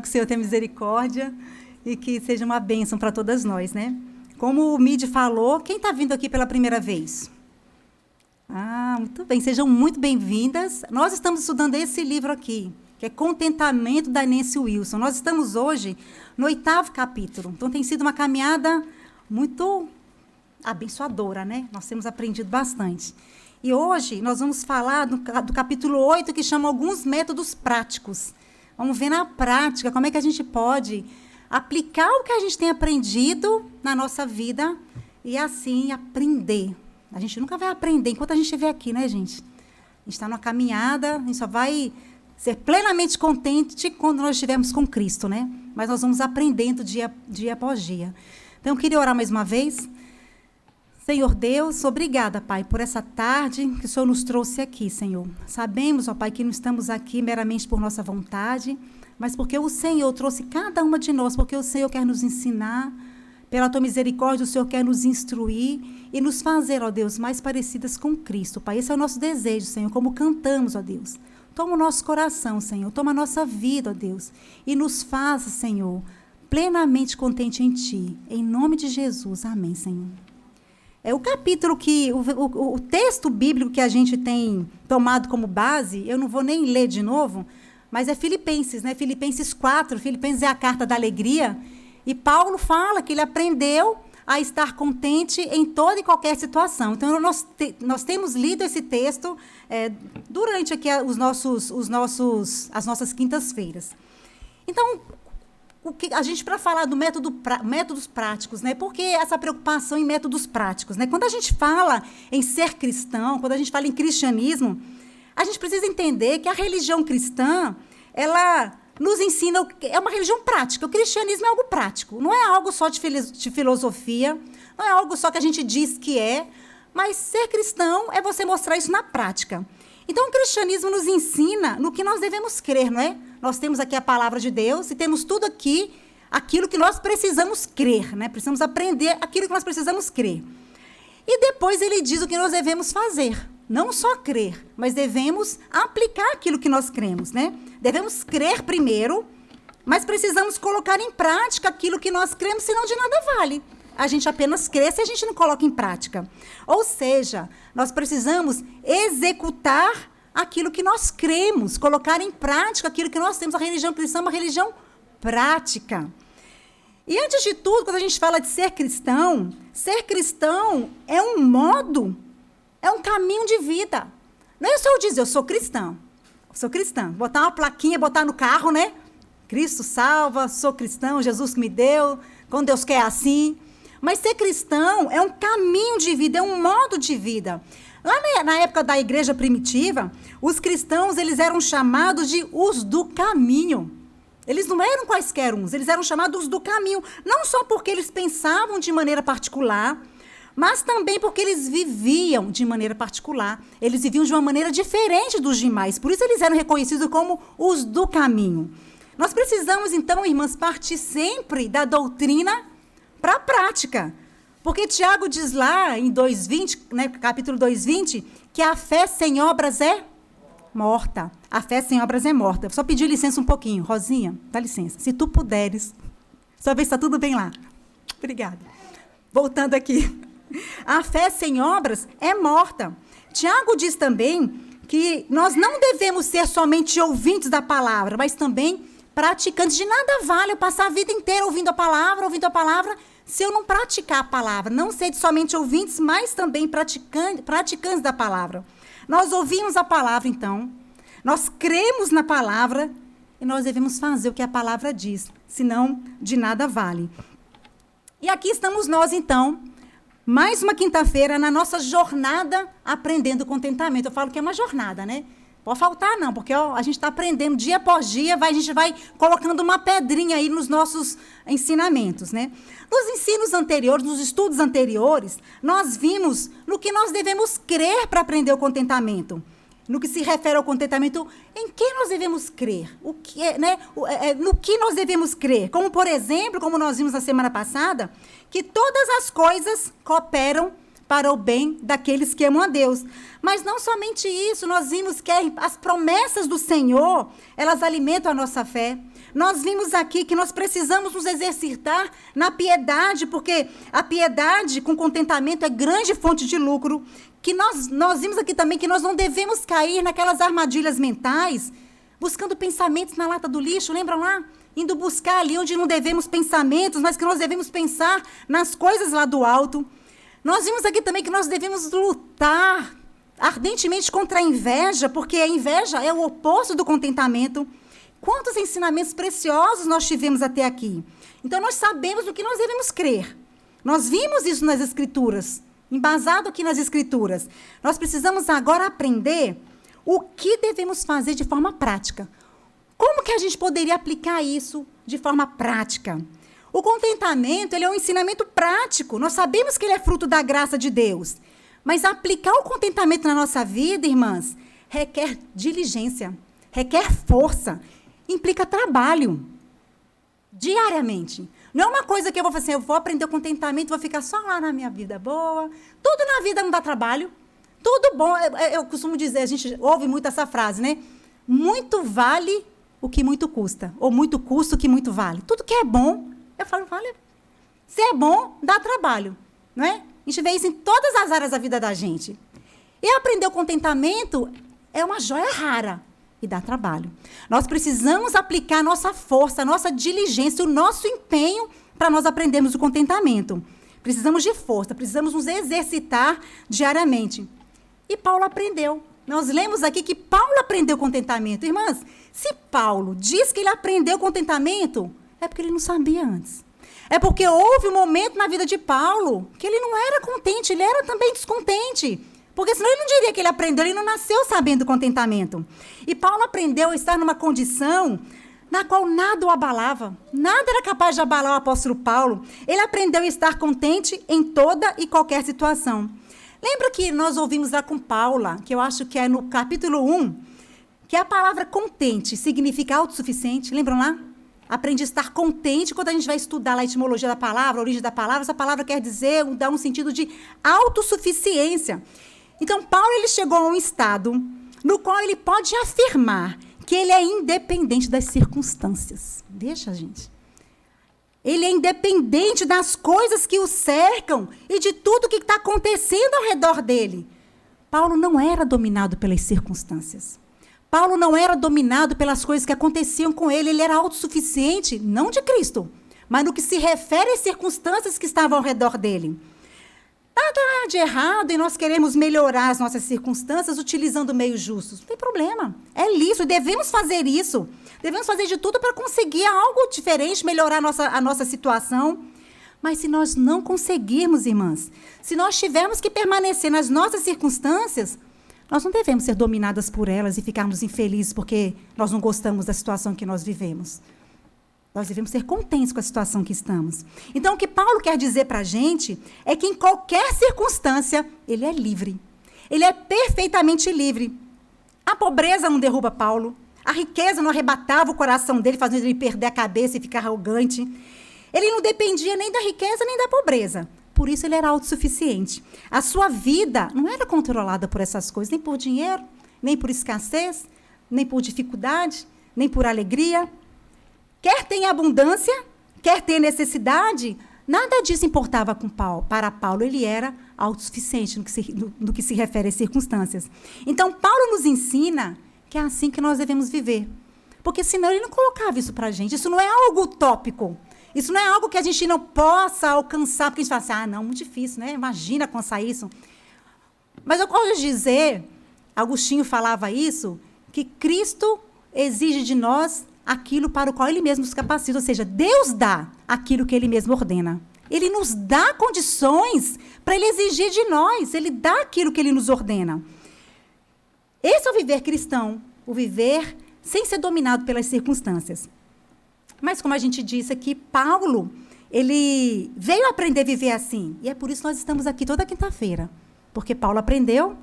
Que o Senhor tenha misericórdia e que seja uma bênção para todas nós, né? Como o Mid falou, quem está vindo aqui pela primeira vez? Muito bem, sejam muito bem-vindas. Nós estamos estudando esse livro aqui, que é Contentamento, da Nancy Wilson. Nós estamos hoje no 8º capítulo, então tem sido uma caminhada muito abençoadora, né? Nós temos aprendido bastante. E hoje nós vamos falar do capítulo 8, que chama Alguns Métodos Práticos. Vamos ver na prática como é que a gente pode aplicar o que a gente tem aprendido na nossa vida e, assim, aprender. A gente nunca vai aprender enquanto a gente estiver aqui, né, gente? A gente está numa caminhada, a gente só vai ser plenamente contente quando nós estivermos com Cristo, né? Mas nós vamos aprendendo dia após dia. Então, eu queria orar mais uma vez. Senhor Deus, obrigada, Pai, por essa tarde que o Senhor nos trouxe aqui, Senhor. Sabemos, ó Pai, que não estamos aqui meramente por nossa vontade, mas porque o Senhor trouxe cada uma de nós, porque o Senhor quer nos ensinar, pela tua misericórdia, o Senhor quer nos instruir e nos fazer, ó Deus, mais parecidas com Cristo, Pai. Esse é o nosso desejo, Senhor, como cantamos, ó Deus. Toma o nosso coração, Senhor, toma a nossa vida, ó Deus, e nos faça, Senhor, plenamente contente em Ti. Em nome de Jesus, amém, Senhor. O capítulo o texto bíblico que a gente tem tomado como base, eu não vou nem ler de novo, mas é Filipenses, né? Filipenses 4, Filipenses é a carta da alegria, e Paulo fala que ele aprendeu a estar contente em toda e qualquer situação. Então, nós temos lido esse texto durante aqui as nossas quintas-feiras. Então, a gente, para falar do métodos práticos, né? Por que essa preocupação em métodos práticos, né? Quando a gente fala em ser cristão, quando a gente fala em cristianismo, a gente precisa entender que a religião cristã, ela nos ensina, é uma religião prática. O cristianismo é algo prático, não é algo só de filosofia, não é algo só que a gente diz que é, mas ser cristão é você mostrar isso na prática. Então, o cristianismo nos ensina no que nós devemos crer, não é? Nós temos aqui a palavra de Deus e temos tudo aqui, aquilo que nós precisamos crer, né? Precisamos aprender aquilo que nós precisamos crer. E depois ele diz o que nós devemos fazer. Não só crer, mas devemos aplicar aquilo que nós cremos, né? Devemos crer primeiro, mas precisamos colocar em prática aquilo que nós cremos, senão de nada vale. A gente apenas crê se a gente não coloca em prática. Ou seja, nós precisamos executar aquilo que nós cremos, colocar em prática aquilo que nós temos. A religião cristã é uma religião prática. E, antes de tudo, quando a gente fala de ser cristão é um modo, é um caminho de vida. Não é só eu dizer, eu sou cristã. Botar uma plaquinha, botar no carro, né? Cristo salva, sou cristão, Jesus que me deu, quando Deus quer assim. Mas ser cristão é um caminho de vida, é um modo de vida. Lá na época da igreja primitiva, os cristãos, eles eram chamados de os do caminho. Eles não eram quaisquer uns, eles eram chamados do caminho. Não só porque eles pensavam de maneira particular, mas também porque eles viviam de maneira particular. Eles viviam de uma maneira diferente dos demais. Por isso eles eram reconhecidos como os do caminho. Nós precisamos, então, irmãs, partir sempre da doutrina para a prática. Porque Tiago diz lá em 2:20, né, capítulo 2:20, que a fé sem obras é morta. A fé sem obras é morta. Só pedir licença um pouquinho. Rosinha, dá licença. Se tu puderes. Só ver se está tudo bem lá. Obrigada. Voltando aqui. A fé sem obras é morta. Tiago diz também que nós não devemos ser somente ouvintes da palavra, mas também praticantes. De nada vale eu passar a vida inteira ouvindo a palavra, se eu não praticar a palavra. Não ser somente ouvintes, mas também praticantes da palavra. Nós ouvimos a palavra, então, nós cremos na palavra e nós devemos fazer o que a palavra diz, senão de nada vale. E aqui estamos nós, então, mais uma quinta-feira na nossa jornada aprendendo contentamento. Eu falo que é uma jornada, né? Pode faltar não, porque a gente está aprendendo dia após dia, a gente vai colocando uma pedrinha aí nos nossos ensinamentos, né? Nos ensinos anteriores, nos estudos anteriores, nós vimos no que nós devemos crer para aprender o contentamento. No que se refere ao contentamento, em que nós devemos crer? No que nós devemos crer? Como, por exemplo, como nós vimos na semana passada, que todas as coisas cooperam para o bem daqueles que amam a Deus. Mas não somente isso, nós vimos que as promessas do Senhor, elas alimentam a nossa fé. Nós vimos aqui que nós precisamos nos exercitar na piedade, porque a piedade com contentamento é grande fonte de lucro. Que nós vimos aqui também que nós não devemos cair naquelas armadilhas mentais, buscando pensamentos na lata do lixo, lembram lá? Indo buscar ali onde não devemos pensamentos, mas que nós devemos pensar nas coisas lá do alto. Nós vimos aqui também que nós devemos lutar ardentemente contra a inveja, porque a inveja é o oposto do contentamento. Quantos ensinamentos preciosos nós tivemos até aqui. Então, nós sabemos o que nós devemos crer. Nós vimos isso nas Escrituras, embasado aqui nas Escrituras. Nós precisamos agora aprender o que devemos fazer de forma prática. Como que a gente poderia aplicar isso de forma prática? O contentamento, ele é um ensinamento prático. Nós sabemos que ele é fruto da graça de Deus. Mas aplicar o contentamento na nossa vida, irmãs, requer diligência, requer força, implica trabalho, diariamente. Não é uma coisa que eu vou fazer assim, eu vou aprender o contentamento, vou ficar só lá na minha vida boa. Tudo na vida não dá trabalho. Tudo bom, eu costumo dizer, a gente ouve muito essa frase, né? Muito vale o que muito custa, ou muito custa o que muito vale. Tudo que é bom, eu falo, vale. Se é bom, dá trabalho, não é? A gente vê isso em todas as áreas da vida da gente. E aprender o contentamento é uma joia rara e dá trabalho. Nós precisamos aplicar a nossa força, a nossa diligência, o nosso empenho para nós aprendermos o contentamento. Precisamos de força, precisamos nos exercitar diariamente. E Paulo aprendeu. Nós lemos aqui que Paulo aprendeu contentamento. Irmãs, se Paulo diz que ele aprendeu contentamento, é porque ele não sabia antes. É porque houve um momento na vida de Paulo que ele não era contente, ele era também descontente. Porque senão ele não diria que ele aprendeu, ele não nasceu sabendo contentamento. E Paulo aprendeu a estar numa condição na qual nada o abalava. Nada era capaz de abalar o apóstolo Paulo. Ele aprendeu a estar contente em toda e qualquer situação. Lembra que nós ouvimos lá com Paula, que eu acho que é no capítulo 1, que a palavra contente significa autossuficiente? Lembram lá? Aprende a estar contente. Quando a gente vai estudar lá a etimologia da palavra, a origem da palavra, essa palavra quer dizer, dá um sentido de autossuficiência. Então, Paulo ele chegou a um estado no qual ele pode afirmar que ele é independente das circunstâncias. Deixa, gente. Ele é independente das coisas que o cercam e de tudo que está acontecendo ao redor dele. Paulo não era dominado pelas circunstâncias. Paulo não era dominado pelas coisas que aconteciam com ele. Ele era autossuficiente, não de Cristo, mas no que se refere às circunstâncias que estavam ao redor dele. Nada de errado em nós queremos melhorar as nossas circunstâncias utilizando meios justos. Não tem problema. É lícito, devemos fazer isso. Devemos fazer de tudo para conseguir algo diferente, melhorar a nossa situação. Mas se nós não conseguirmos, irmãs, se nós tivermos que permanecer nas nossas circunstâncias, nós não devemos ser dominadas por elas e ficarmos infelizes porque nós não gostamos da situação que nós vivemos. Nós devemos ser contentes com a situação que estamos. Então, o que Paulo quer dizer para a gente é que em qualquer circunstância, ele é livre. Ele é perfeitamente livre. A pobreza não derruba Paulo. A riqueza não arrebatava o coração dele, fazendo ele perder a cabeça e ficar arrogante. Ele não dependia nem da riqueza nem da pobreza. Por isso, ele era autossuficiente. A sua vida não era controlada por essas coisas, nem por dinheiro, nem por escassez, nem por dificuldade, nem por alegria. Quer tenha abundância, quer ter necessidade, nada disso importava para Paulo. Ele era autossuficiente no que se refere às circunstâncias. Então, Paulo nos ensina que é assim que nós devemos viver. Porque senão ele não colocava isso para a gente. Isso não é algo utópico. Isso não é algo que a gente não possa alcançar, porque a gente fala assim, não, muito difícil, né? Imagina alcançar isso. Mas eu gosto de dizer, Agostinho falava isso, que Cristo exige de nós aquilo para o qual ele mesmo nos capacita. Ou seja, Deus dá aquilo que ele mesmo ordena. Ele nos dá condições para ele exigir de nós. Ele dá aquilo que ele nos ordena. Esse é o viver cristão, o viver sem ser dominado pelas circunstâncias. Mas, como a gente disse aqui, Paulo, ele veio aprender a viver assim. E é por isso que nós estamos aqui toda quinta-feira. Porque Paulo aprendeu,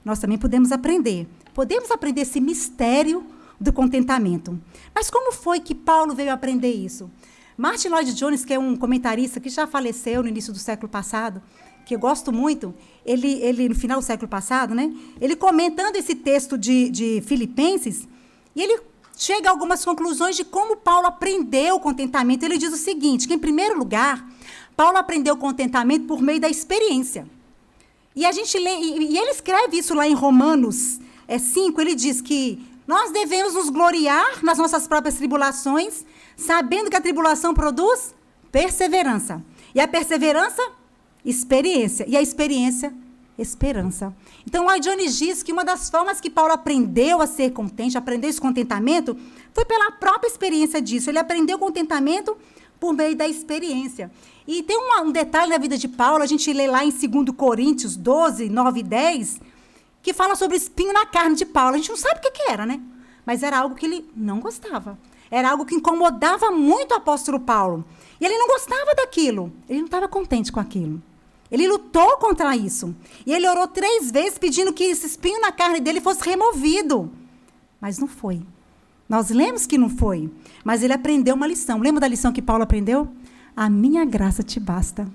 nós também podemos aprender. Podemos aprender esse mistério do contentamento. Mas como foi que Paulo veio aprender isso? Martin Lloyd-Jones, que é um comentarista que já faleceu no início do século passado, que eu gosto muito, ele no final do século passado, né, ele comentando esse texto de Filipenses, e ele chega a algumas conclusões de como Paulo aprendeu o contentamento. Ele diz o seguinte, que em primeiro lugar, Paulo aprendeu o contentamento por meio da experiência. E a gente lê, e ele escreve isso lá em Romanos 5, ele diz que nós devemos nos gloriar nas nossas próprias tribulações, sabendo que a tribulação produz perseverança. E a perseverança, experiência. E a experiência, esperança. Então, Lloyd Jones diz que uma das formas que Paulo aprendeu a ser contente, aprendeu esse contentamento, foi pela própria experiência disso. Ele aprendeu contentamento por meio da experiência. E tem um detalhe na vida de Paulo, a gente lê lá em 2 Coríntios 12, 9 e 10, que fala sobre o espinho na carne de Paulo. A gente não sabe o que era, né? Mas era algo que ele não gostava. Era algo que incomodava muito o apóstolo Paulo. E ele não gostava daquilo. Ele não estava contente com aquilo. Ele lutou contra isso. E ele orou 3 vezes pedindo que esse espinho na carne dele fosse removido. Mas não foi. Nós lemos que não foi. Mas ele aprendeu uma lição. Lembra da lição que Paulo aprendeu? A minha graça te basta.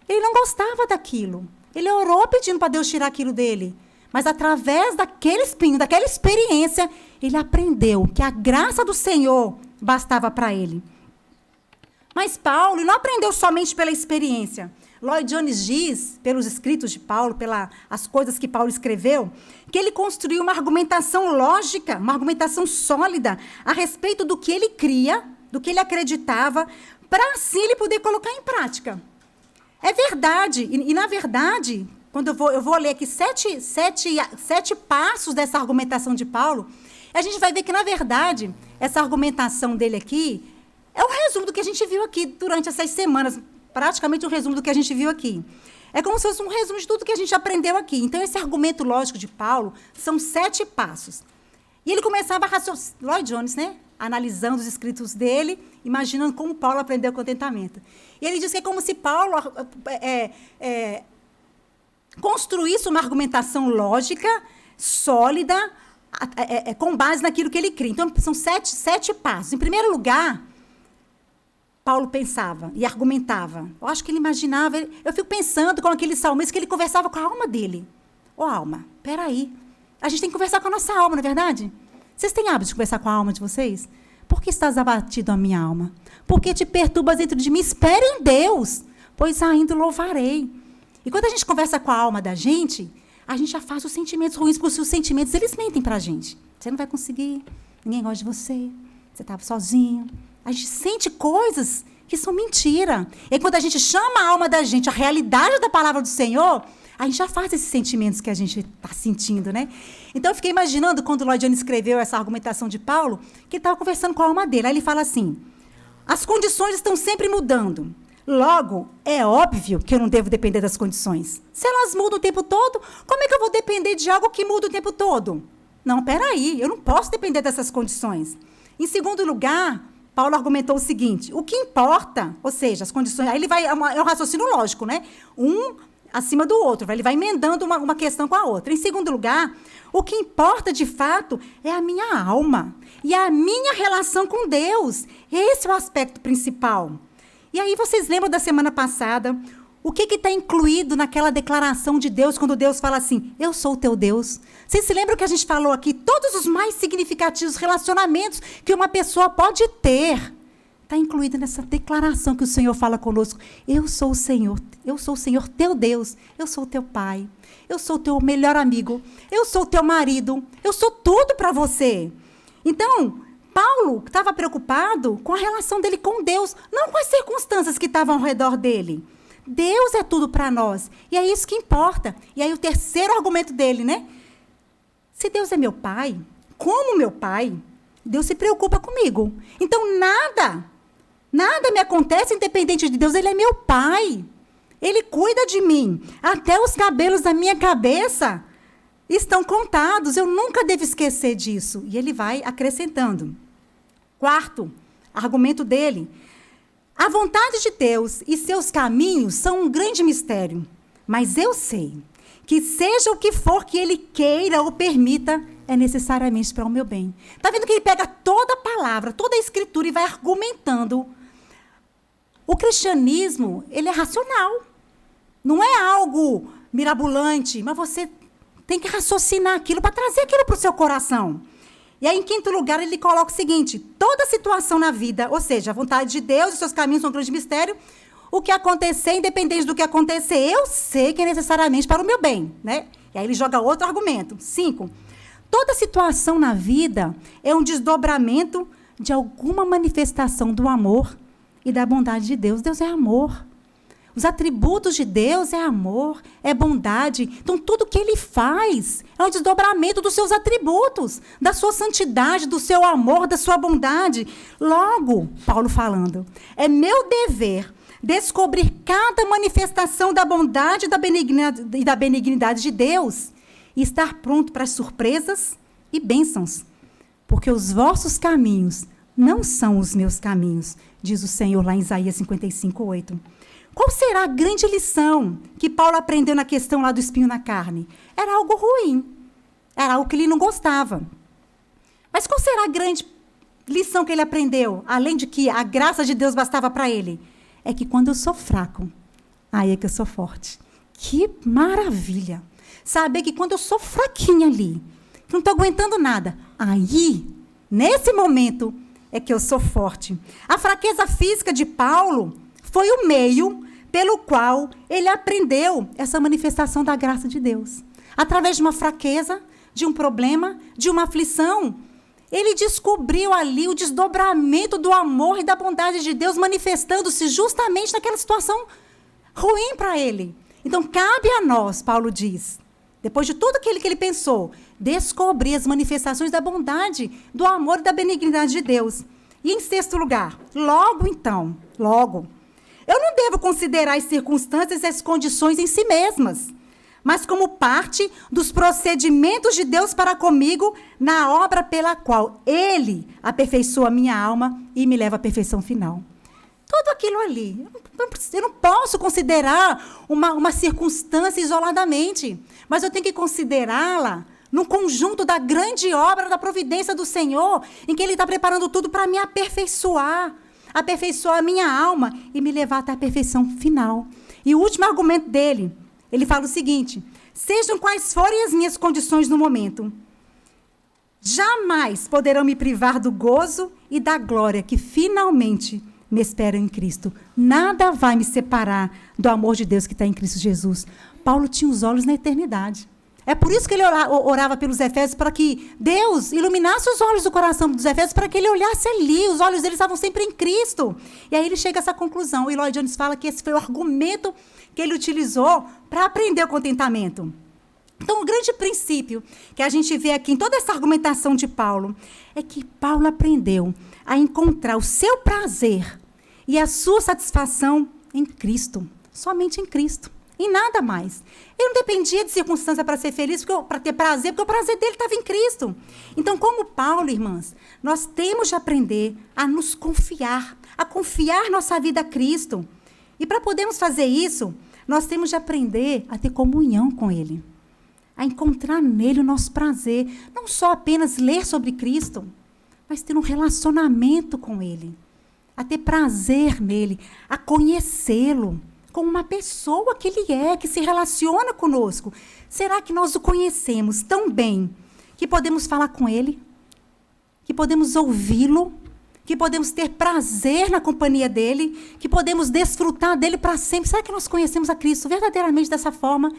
Ele não gostava daquilo. Ele orou pedindo para Deus tirar aquilo dele. Mas através daquele espinho, daquela experiência, ele aprendeu que a graça do Senhor bastava para ele. Mas Paulo não aprendeu somente pela experiência. Lloyd Jones diz, pelos escritos de Paulo, pelas coisas que Paulo escreveu, que ele construiu uma argumentação lógica, uma argumentação sólida a respeito do que ele cria, do que ele acreditava, para assim ele poder colocar em prática. É verdade, e na verdade, quando eu vou ler aqui 7 passos dessa argumentação de Paulo, a gente vai ver que, na verdade, essa argumentação dele aqui é um resumo do que a gente viu aqui durante essas semanas, praticamente um resumo do que a gente viu aqui. É como se fosse um resumo de tudo que a gente aprendeu aqui. Então, esse argumento lógico de Paulo são 7 passos. E ele começava a raciocinar, Lloyd Jones, né? Analisando os escritos dele, imaginando como Paulo aprendeu o contentamento. E ele diz que é como se Paulo construísse uma argumentação lógica, sólida, com base naquilo que ele cria. Então, são 7 passos. Em primeiro lugar, Paulo pensava e argumentava. Eu acho que ele imaginava. Eu fico pensando com aquele salmista que ele conversava com a alma dele. Ô, alma, peraí. A gente tem que conversar com a nossa alma, não é verdade? Vocês têm hábito de conversar com a alma de vocês? Por que estás abatido, a minha alma? Por que te perturbas dentro de mim? Espere em Deus, pois ainda o louvarei. E quando a gente conversa com a alma da gente, a gente afasta os sentimentos ruins, porque os sentimentos, eles mentem para a gente. Você não vai conseguir, ninguém gosta de você, você estava sozinho. A gente sente coisas que são mentira. E quando a gente chama a alma da gente, a realidade da palavra do Senhor, a gente afasta esses sentimentos que a gente está sentindo, né? Então, eu fiquei imaginando, quando o Lloyd Jones escreveu essa argumentação de Paulo, que ele estava conversando com a alma dele. Aí ele fala assim, as condições estão sempre mudando. Logo, é óbvio que eu não devo depender das condições. Se elas mudam o tempo todo, como é que eu vou depender de algo que muda o tempo todo? Não, peraí, eu não posso depender dessas condições. Em segundo lugar, Paulo argumentou o seguinte, o que importa, ou seja, as condições, aí ele vai, é um raciocínio lógico, né? Um acima do outro, ele vai emendando uma questão com a outra. Em segundo lugar, o que importa de fato é a minha alma e a minha relação com Deus. Esse é o aspecto principal. E aí vocês lembram da semana passada, o que está incluído naquela declaração de Deus, quando Deus fala assim, eu sou o teu Deus? Vocês se lembram que a gente falou aqui, todos os mais significativos relacionamentos que uma pessoa pode ter, está incluído nessa declaração que o Senhor fala conosco. Eu sou o Senhor teu Deus, eu sou o teu pai, eu sou o teu melhor amigo, eu sou o teu marido, eu sou tudo para você. Então, Paulo estava preocupado com a relação dele com Deus, não com as circunstâncias que estavam ao redor dele. Deus é tudo para nós, e é isso que importa. E aí o terceiro argumento dele, né? Se Deus é meu pai, como meu pai, Deus se preocupa comigo. Então, nada me acontece independente de Deus. Ele é meu pai. Ele cuida de mim. Até os cabelos da minha cabeça estão contados. Eu nunca devo esquecer disso. E ele vai acrescentando. Quarto argumento dele. A vontade de Deus e seus caminhos são um grande mistério. Mas eu sei que seja o que for que ele queira ou permita, é necessariamente para o meu bem. Está vendo que ele pega toda a palavra, toda a escritura e vai argumentando. O cristianismo, ele é racional. Não é algo mirabolante, mas você tem que raciocinar aquilo para trazer aquilo para o seu coração. E aí, em quinto lugar, ele coloca o seguinte: toda situação na vida, ou seja, a vontade de Deus e seus caminhos são um grande mistério, o que acontecer, independente do que acontecer, eu sei que é necessariamente para o meu bem, né? E aí ele joga outro argumento. 5. Toda situação na vida é um desdobramento de alguma manifestação do amor e da bondade de Deus. Deus é amor. Os atributos de Deus é amor, é bondade. Então, tudo que ele faz é um desdobramento dos seus atributos, da sua santidade, do seu amor, da sua bondade. Logo, Paulo falando, é meu dever descobrir cada manifestação da bondade e da benignidade de Deus e estar pronto para as surpresas e bênçãos, porque os vossos caminhos não são os meus caminhos, diz o Senhor lá em Isaías 55:8. Qual será a grande lição que Paulo aprendeu na questão lá do espinho na carne? Era algo ruim, era algo que ele não gostava. Mas qual será a grande lição que ele aprendeu, além de que a graça de Deus bastava para ele? É que quando eu sou fraco, aí é que eu sou forte. Que maravilha! Saber que quando eu sou fraquinha ali, que não estou aguentando nada, aí, nesse momento, é que eu sou forte. A fraqueza física de Paulo foi o meio pelo qual ele aprendeu essa manifestação da graça de Deus. Através de uma fraqueza, de um problema, de uma aflição, ele descobriu ali o desdobramento do amor e da bondade de Deus manifestando-se justamente naquela situação ruim para ele. Então, cabe a nós, Paulo diz, depois de tudo aquilo que ele pensou, descobrir as manifestações da bondade, do amor e da benignidade de Deus. E em sexto lugar, logo, eu não devo considerar as circunstâncias e as condições em si mesmas, mas como parte dos procedimentos de Deus para comigo na obra pela qual Ele aperfeiçoa a minha alma e me leva à perfeição final. Tudo aquilo ali. Eu não posso considerar uma circunstância isoladamente, mas eu tenho que considerá-la num conjunto da grande obra da providência do Senhor, em que Ele está preparando tudo para me aperfeiçoar a minha alma e me levar até a perfeição final. E o último argumento dele, ele fala o seguinte: sejam quais forem as minhas condições no momento, jamais poderão me privar do gozo e da glória que finalmente me esperam em Cristo. Nada vai me separar do amor de Deus que está em Cristo Jesus. Paulo tinha os olhos na eternidade. É por isso que ele orava pelos Efésios, para que Deus iluminasse os olhos do coração dos Efésios, para que ele olhasse ali. Os olhos dele estavam sempre em Cristo. E aí ele chega a essa conclusão. O Lloyd Jones fala que esse foi o argumento que ele utilizou para aprender o contentamento. Então, o grande princípio que a gente vê aqui em toda essa argumentação de Paulo é que Paulo aprendeu a encontrar o seu prazer e a sua satisfação em Cristo, somente em Cristo, em nada mais. Ele não dependia de circunstância para ser feliz, para ter prazer, porque o prazer dele estava em Cristo. Então, como Paulo, irmãs, nós temos de aprender a nos confiar, a confiar nossa vida a Cristo. E para podermos fazer isso, nós temos de aprender a ter comunhão com Ele, a encontrar nele o nosso prazer. Não só apenas ler sobre Cristo, mas ter um relacionamento com Ele, a ter prazer nele, a conhecê-lo como uma pessoa que Ele é, que se relaciona conosco. Será que nós o conhecemos tão bem que podemos falar com Ele, que podemos ouvi-lo, que podemos ter prazer na companhia dEle, que podemos desfrutar dEle para sempre? Será que nós conhecemos a Cristo verdadeiramente dessa forma?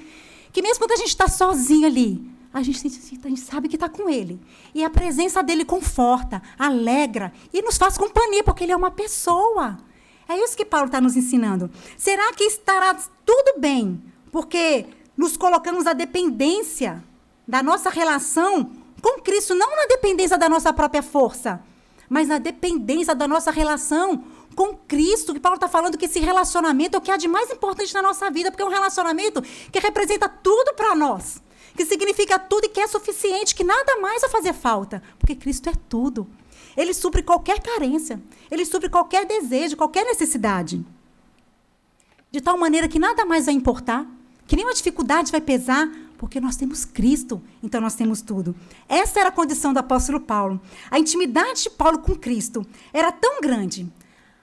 Que mesmo quando a gente está sozinho ali, a gente sabe que está com Ele. E a presença dEle conforta, alegra e nos faz companhia, porque Ele é uma pessoa. É isso que Paulo está nos ensinando. Será que estará tudo bem, porque nos colocamos à dependência da nossa relação com Cristo, não na dependência da nossa própria força, mas na dependência da nossa relação com Cristo, que Paulo está falando que esse relacionamento é o que há de mais importante na nossa vida, porque é um relacionamento que representa tudo para nós, que significa tudo e que é suficiente, que nada mais vai fazer falta, porque Cristo é tudo. Ele supre qualquer carência, Ele supre qualquer desejo, qualquer necessidade. De tal maneira que nada mais vai importar, que nenhuma dificuldade vai pesar, porque nós temos Cristo, então nós temos tudo. Essa era a condição do apóstolo Paulo. A intimidade de Paulo com Cristo era tão grande,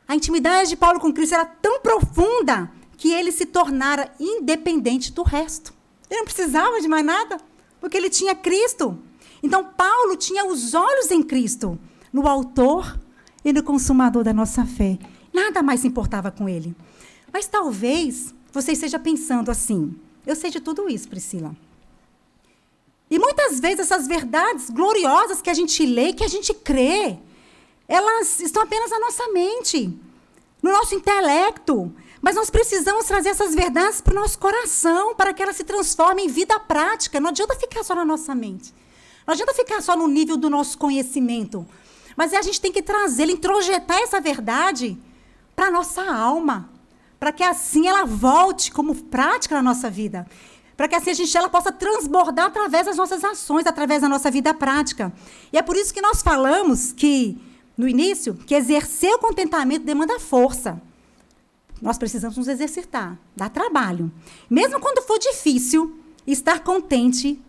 a intimidade de Paulo com Cristo era tão profunda, que ele se tornara independente do resto. Ele não precisava de mais nada, porque ele tinha Cristo. Então, Paulo tinha os olhos em Cristo, no autor e no consumador da nossa fé. Nada mais se importava com ele. Mas talvez você esteja pensando assim, eu sei de tudo isso, Priscila. E muitas vezes essas verdades gloriosas que a gente lê, que a gente crê, elas estão apenas na nossa mente, no nosso intelecto. Mas nós precisamos trazer essas verdades para o nosso coração, para que elas se transformem em vida prática. Não adianta ficar só na nossa mente. Não adianta ficar só no nível do nosso conhecimento. Mas a gente tem que trazer, introjetar essa verdade para a nossa alma, para que assim ela volte como prática na nossa vida. Para que assim ela possa transbordar através das nossas ações, através da nossa vida prática. E é por isso que nós falamos que, no início, que exercer o contentamento demanda força. Nós precisamos nos exercitar, dá trabalho. Mesmo quando for difícil estar contente,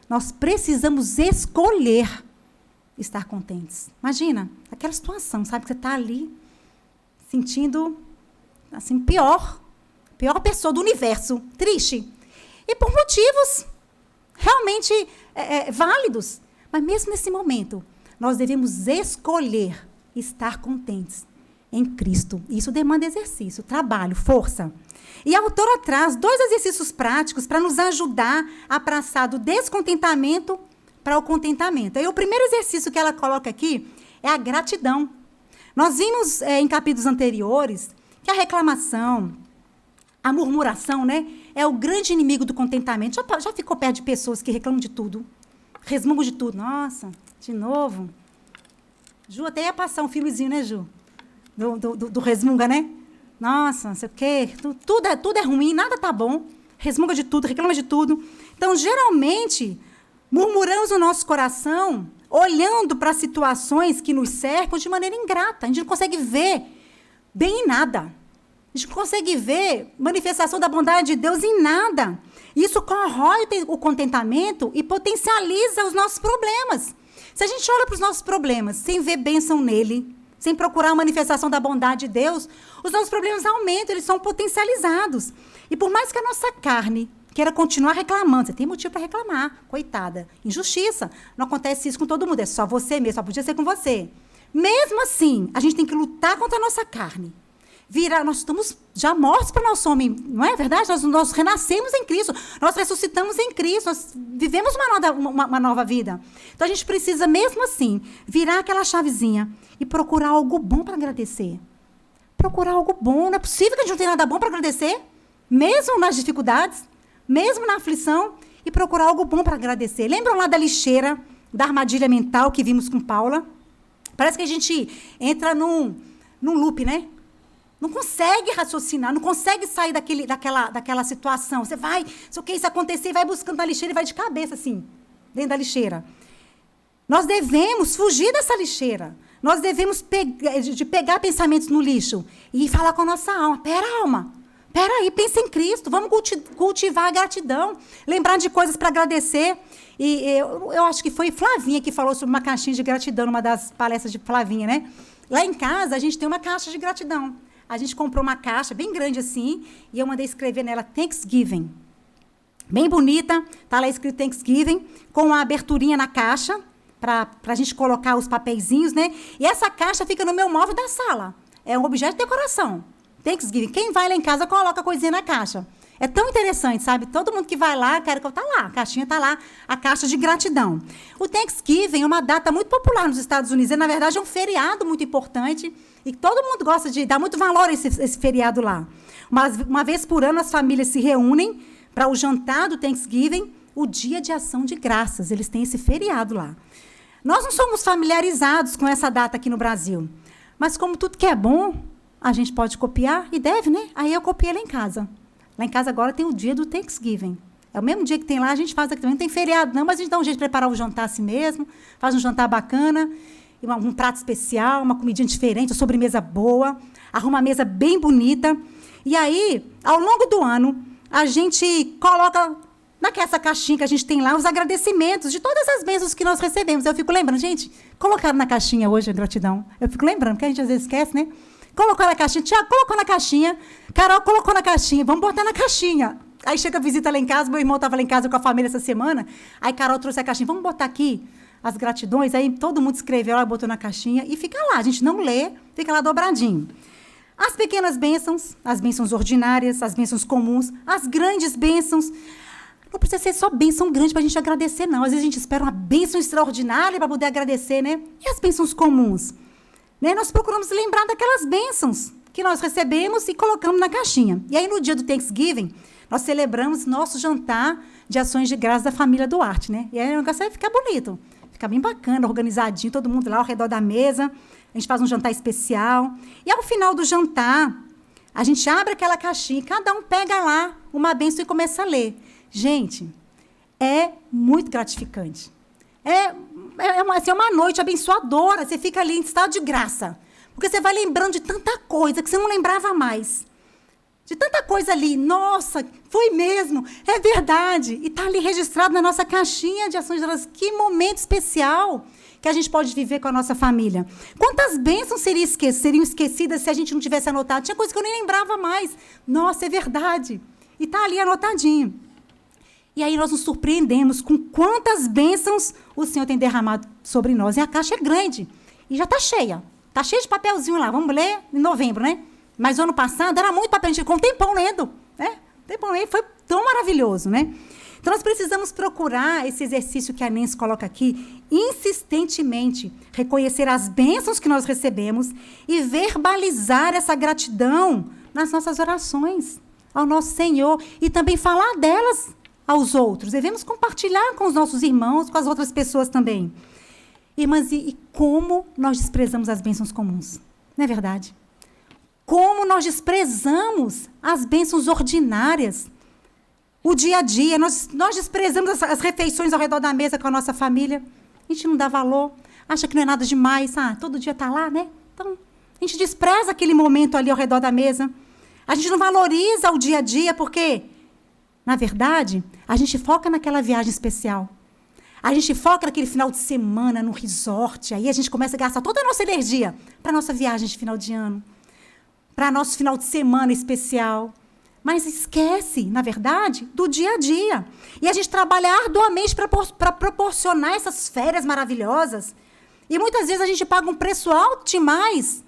nós precisamos escolher estar contentes. Imagina, aquela situação, sabe, que você está ali sentindo, assim, pior pessoa do universo, triste. E por motivos realmente válidos. Mas mesmo nesse momento, nós devemos escolher estar contentes em Cristo. Isso demanda exercício, trabalho, força. E a autora traz 2 exercícios práticos para nos ajudar a passar do descontentamento para o contentamento. Aí o primeiro exercício que ela coloca aqui é a gratidão. Nós vimos em capítulos anteriores que a reclamação, a murmuração, né, é o grande inimigo do contentamento. Já ficou perto de pessoas que reclamam de tudo, resmungam de tudo. Nossa, de novo. Ju, até ia passar um filmezinho, né, Ju? Do resmunga, né? Nossa, não sei o quê. Tudo é ruim, nada tá bom. Resmunga de tudo, reclama de tudo. Então, geralmente, murmuramos no nosso coração, olhando para situações que nos cercam de maneira ingrata. A gente não consegue ver bem em nada. A gente não consegue ver manifestação da bondade de Deus em nada. Isso corrói o contentamento e potencializa os nossos problemas. Se a gente olha para os nossos problemas sem ver bênção nele, sem procurar a manifestação da bondade de Deus, os nossos problemas aumentam, eles são potencializados. E por mais que a nossa carne queira continuar reclamando, você tem motivo para reclamar, coitada, injustiça. Não acontece isso com todo mundo, é só você mesmo, só podia ser com você. Mesmo assim, a gente tem que lutar contra a nossa carne. Nós estamos já mortos para o nosso homem, não é verdade? Nós renascemos em Cristo, nós ressuscitamos em Cristo, nós vivemos uma nova vida. Então, a gente precisa, mesmo assim, virar aquela chavezinha e procurar algo bom para agradecer. Procurar algo bom. Não é possível que a gente não tenha nada bom para agradecer, mesmo nas dificuldades, mesmo na aflição, e procurar algo bom para agradecer. Lembram lá da lixeira, da armadilha mental que vimos com Paula? Parece que a gente entra num loop, né? Não consegue raciocinar, não consegue sair daquela situação. Você vai, se o que isso acontecer, vai buscando na lixeira e vai de cabeça, assim, dentro da lixeira. Nós devemos fugir dessa lixeira. Nós devemos pegar pensamentos no lixo e falar com a nossa alma. Alma, aí, pensa em Cristo, vamos cultivar a gratidão, lembrar de coisas para agradecer. E eu acho que foi Flavinha que falou sobre uma caixinha de gratidão, numa das palestras de Flavinha, né? Lá em casa, a gente tem uma caixa de gratidão. A gente comprou uma caixa bem grande assim, e eu mandei escrever nela Thanksgiving. Bem bonita, está lá escrito Thanksgiving, com a aberturinha na caixa, para a gente colocar os papeizinhos, né? E essa caixa fica no meu móvel da sala. É um objeto de decoração. Thanksgiving. Quem vai lá em casa, coloca a coisinha na caixa. É tão interessante, sabe? Todo mundo que vai lá, quer que eu tá lá. A caixinha está lá, a caixa de gratidão. O Thanksgiving é uma data muito popular nos Estados Unidos. Na verdade, é um feriado muito importante. E todo mundo gosta de dar muito valor a esse feriado lá. Uma vez por ano, as famílias se reúnem para o jantar do Thanksgiving, o Dia de Ação de Graças. Eles têm esse feriado lá. Nós não somos familiarizados com essa data aqui no Brasil. Mas como tudo que é bom, a gente pode copiar e deve, né? Aí eu copiei lá em casa. Lá em casa agora tem o dia do Thanksgiving. É o mesmo dia que tem lá, a gente faz aqui também. Não tem feriado, não, mas a gente dá um jeito de preparar o jantar assim mesmo. Faz um jantar bacana, um prato especial, uma comidinha diferente, uma sobremesa boa. Arruma uma mesa bem bonita. E aí, ao longo do ano, a gente coloca naquela caixinha que a gente tem lá os agradecimentos de todas as bênçãos que nós recebemos. Eu fico lembrando, gente, colocaram na caixinha hoje a gratidão. Eu fico lembrando, porque a gente às vezes esquece, né? Colocou na caixinha, Tiago colocou na caixinha, Carol colocou na caixinha, vamos botar na caixinha. Aí chega a visita lá em casa, meu irmão estava lá em casa com a família essa semana, aí Carol trouxe a caixinha, vamos botar aqui as gratidões, aí todo mundo escreveu lá, botou na caixinha, e fica lá, a gente não lê, fica lá dobradinho. As pequenas bênçãos, as bênçãos ordinárias, as bênçãos comuns, as grandes bênçãos. Não precisa ser só bênção grande para a gente agradecer, não. Às vezes a gente espera uma bênção extraordinária para poder agradecer, né? E as bênçãos comuns? Né? Nós procuramos lembrar daquelas bênçãos que nós recebemos e colocamos na caixinha. E aí, no dia do Thanksgiving, nós celebramos nosso jantar de ações de graças da família Duarte, né? E aí o negócio vai ficar bonito, fica bem bacana, organizadinho, todo mundo lá ao redor da mesa. A gente faz um jantar especial. E ao final do jantar, a gente abre aquela caixinha, cada um pega lá uma bênção e começa a ler. Gente, é muito gratificante. É uma noite abençoadora. Você fica ali em estado de graça. Porque você vai lembrando de tanta coisa que você não lembrava mais. De tanta coisa ali. Nossa, foi mesmo. É verdade. E está ali registrado na nossa caixinha de ações de graças. Que momento especial que a gente pode viver com a nossa família. Quantas bênçãos seriam esquecidas se a gente não tivesse anotado? Tinha coisa que eu nem lembrava mais. Nossa, é verdade. E está ali anotadinho. E aí nós nos surpreendemos com quantas bênçãos o Senhor tem derramado sobre nós. E a caixa é grande. E já está cheia. Está cheia de papelzinho lá. Vamos ler em novembro, né? Mas o ano passado era muito papel. A gente ficou um tempão lendo. Né? Tempão lendo. Foi tão maravilhoso, né? Então, nós precisamos procurar esse exercício que a Nancy coloca aqui, insistentemente, reconhecer as bênçãos que nós recebemos e verbalizar essa gratidão nas nossas orações ao nosso Senhor e também falar delas aos outros. Devemos compartilhar com os nossos irmãos, com as outras pessoas também. Irmãs, e como nós desprezamos as bênçãos comuns? Não é verdade? Como nós desprezamos as bênçãos ordinárias? O dia a dia, nós desprezamos as refeições ao redor da mesa com a nossa família. A gente não dá valor, acha que não é nada demais. Todo dia está lá, né? Então, a gente despreza aquele momento ali ao redor da mesa. A gente não valoriza o dia a dia, porque, na verdade, a gente foca naquela viagem especial. A gente foca naquele final de semana, no resort. Aí a gente começa a gastar toda a nossa energia para a nossa viagem de final de ano, para nosso final de semana especial. Mas esquece, na verdade, do dia a dia. E a gente trabalha arduamente para proporcionar essas férias maravilhosas. E muitas vezes a gente paga um preço alto demais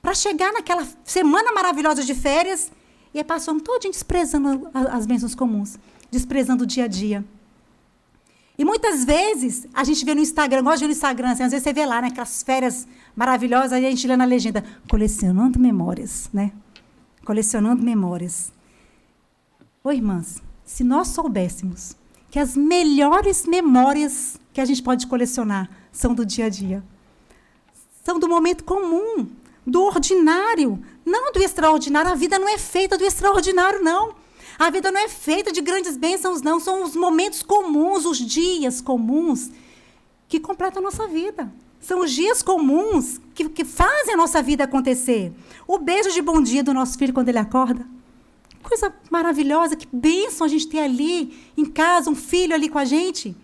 para chegar naquela semana maravilhosa de férias e aí passamos todinho desprezando as bênçãos comuns, desprezando o dia a dia. E muitas vezes a gente vê no Instagram, gosta de ver no Instagram, assim, às vezes você vê lá, né, aquelas férias maravilhosas, aí a gente lê na legenda, colecionando memórias, né? Colecionando memórias. Ô, irmãs, se nós soubéssemos que as melhores memórias que a gente pode colecionar são do dia a dia, são do momento comum, do ordinário, não do extraordinário. A vida não é feita do extraordinário, não. A vida não é feita de grandes bênçãos, não. São os momentos comuns, os dias comuns que completam a nossa vida. São os dias comuns que fazem a nossa vida acontecer. O beijo de bom dia do nosso filho quando ele acorda. Coisa maravilhosa, que bênção a gente ter ali em casa, um filho ali com a gente.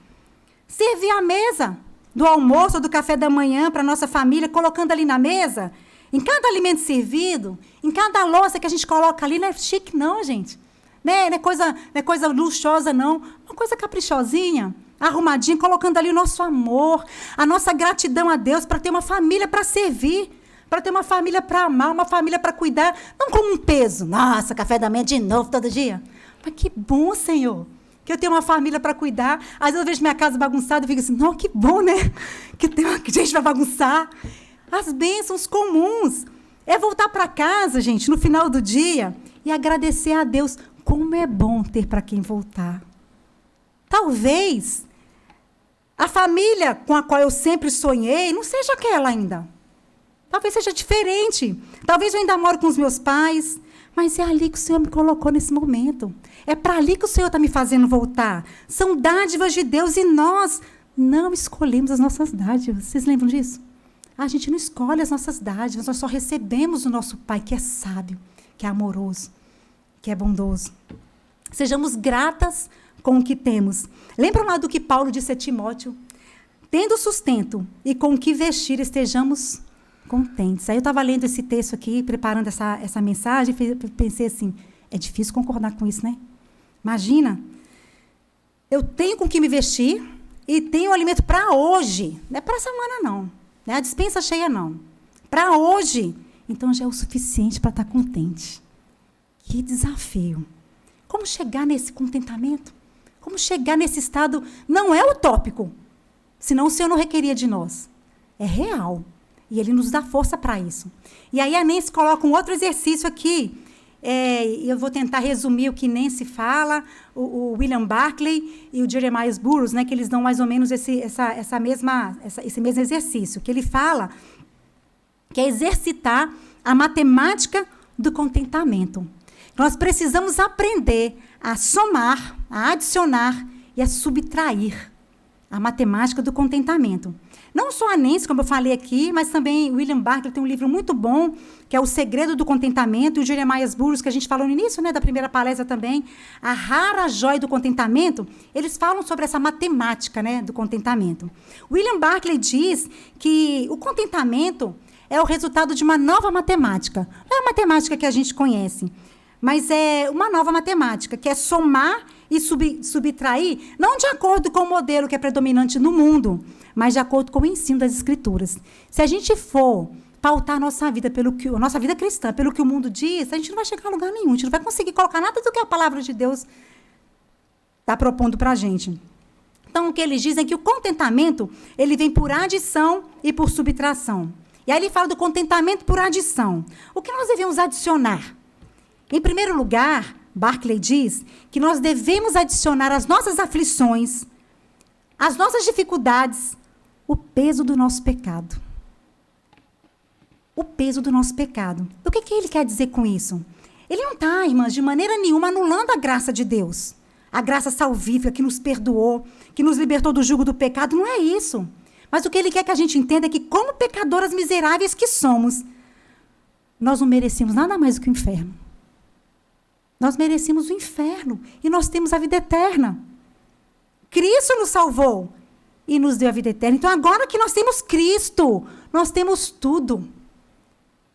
Servir a mesa do almoço ou do café da manhã para a nossa família, colocando ali na mesa, em cada alimento servido, em cada louça que a gente coloca ali, não é chique não, gente. Não é coisa luxuosa, não. Uma coisa caprichosinha, arrumadinha, colocando ali o nosso amor, a nossa gratidão a Deus para ter uma família para servir, para ter uma família para amar, uma família para cuidar, não como um peso. Nossa, café da manhã de novo todo dia. Mas que bom, Senhor, que eu tenho uma família para cuidar. Às vezes eu vejo minha casa bagunçada e fico assim, não, que bom, né? Que tem uma gente para bagunçar. As bênçãos comuns. É voltar para casa, gente, no final do dia e agradecer a Deus. Como é bom ter para quem voltar. Talvez a família com a qual eu sempre sonhei não seja aquela ainda. Talvez seja diferente. Talvez eu ainda moro com os meus pais, mas é ali que o Senhor me colocou nesse momento. É para ali que o Senhor está me fazendo voltar. São dádivas de Deus e nós não escolhemos as nossas dádivas. Vocês lembram disso? A gente não escolhe as nossas dádivas, nós só recebemos o nosso Pai, que é sábio, que é amoroso, que é bondoso. Sejamos gratas com o que temos. Lembram lá do que Paulo disse a Timóteo? Tendo sustento e com o que vestir, estejamos contentes. Aí eu estava lendo esse texto aqui, preparando essa mensagem, e pensei assim, é difícil concordar com isso, né? Imagina, eu tenho com o que me vestir, e tem o alimento para hoje, não é para a semana não, não é a despensa cheia não, para hoje, então já é o suficiente para estar contente. Que desafio! Como chegar nesse contentamento? Como chegar nesse estado? Não é utópico, senão o Senhor não requeria de nós. É real. E Ele nos dá força para isso. E aí a Nancy coloca um outro exercício aqui. Eu vou tentar resumir o que Nancy fala, o William Barclay e o Jeremiah Burroughs, né, que eles dão mais ou menos esse mesmo exercício, que ele fala que é exercitar a matemática do contentamento. Nós precisamos aprender a somar, a adicionar e a subtrair a matemática do contentamento. Não só a Nancy, como eu falei aqui, mas também o William Barclay tem um livro muito bom, que é O Segredo do Contentamento, e o Jeremiah Burroughs, que a gente falou no início, né, da primeira palestra também, A Rara Joia do Contentamento, eles falam sobre essa matemática, né, do contentamento. William Barclay diz que o contentamento é o resultado de uma nova matemática. Não é a matemática que a gente conhece, mas é uma nova matemática, que é somar e subtrair, não de acordo com o modelo que é predominante no mundo, mas de acordo com o ensino das Escrituras. Se a gente for pautar a nossa vida cristã, pelo que o mundo diz, a gente não vai chegar a lugar nenhum, a gente não vai conseguir colocar nada do que a palavra de Deus está propondo para a gente. Então, o que eles dizem é que o contentamento, ele vem por adição e por subtração. E aí ele fala do contentamento por adição. O que nós devemos adicionar? Em primeiro lugar, Barclay diz que nós devemos adicionar às nossas aflições, às nossas dificuldades, o peso do nosso pecado. O peso do nosso pecado. O que ele quer dizer com isso? Ele não está, irmãs, de maneira nenhuma anulando a graça de Deus. A graça salvífica que nos perdoou, que nos libertou do jugo do pecado. Não é isso. Mas o que ele quer que a gente entenda é que, como pecadoras miseráveis que somos, nós não merecemos nada mais do que o inferno. Nós merecemos o inferno e nós temos a vida eterna. Cristo nos salvou e nos deu a vida eterna. Então, agora que nós temos Cristo, nós temos tudo.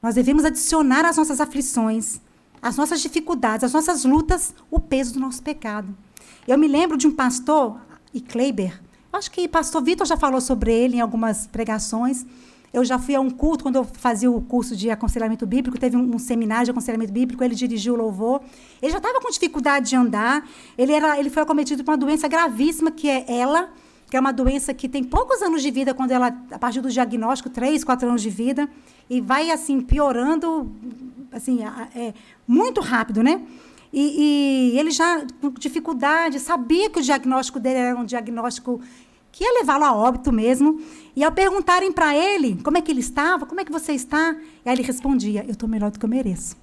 Nós devemos adicionar às nossas aflições, às nossas dificuldades, às nossas lutas, o peso do nosso pecado. Eu me lembro de um pastor, Kleiber, acho que o pastor Vitor já falou sobre ele em algumas pregações. Eu já fui a um culto, quando eu fazia o curso de aconselhamento bíblico, teve um seminário de aconselhamento bíblico, ele dirigiu o louvor. Ele já estava com dificuldade de andar, ele foi acometido por uma doença gravíssima, que é ELA, que é uma doença que tem poucos anos de vida, quando ela, a partir do diagnóstico, 3, 4 anos de vida, e vai, assim, piorando, assim, muito rápido, né? E ele já, com dificuldade, sabia que o diagnóstico dele era um diagnóstico que ia levá-lo a óbito mesmo. E ao perguntarem para ele como é que ele estava, como é que você está, e aí ele respondia, eu estou melhor do que eu mereço.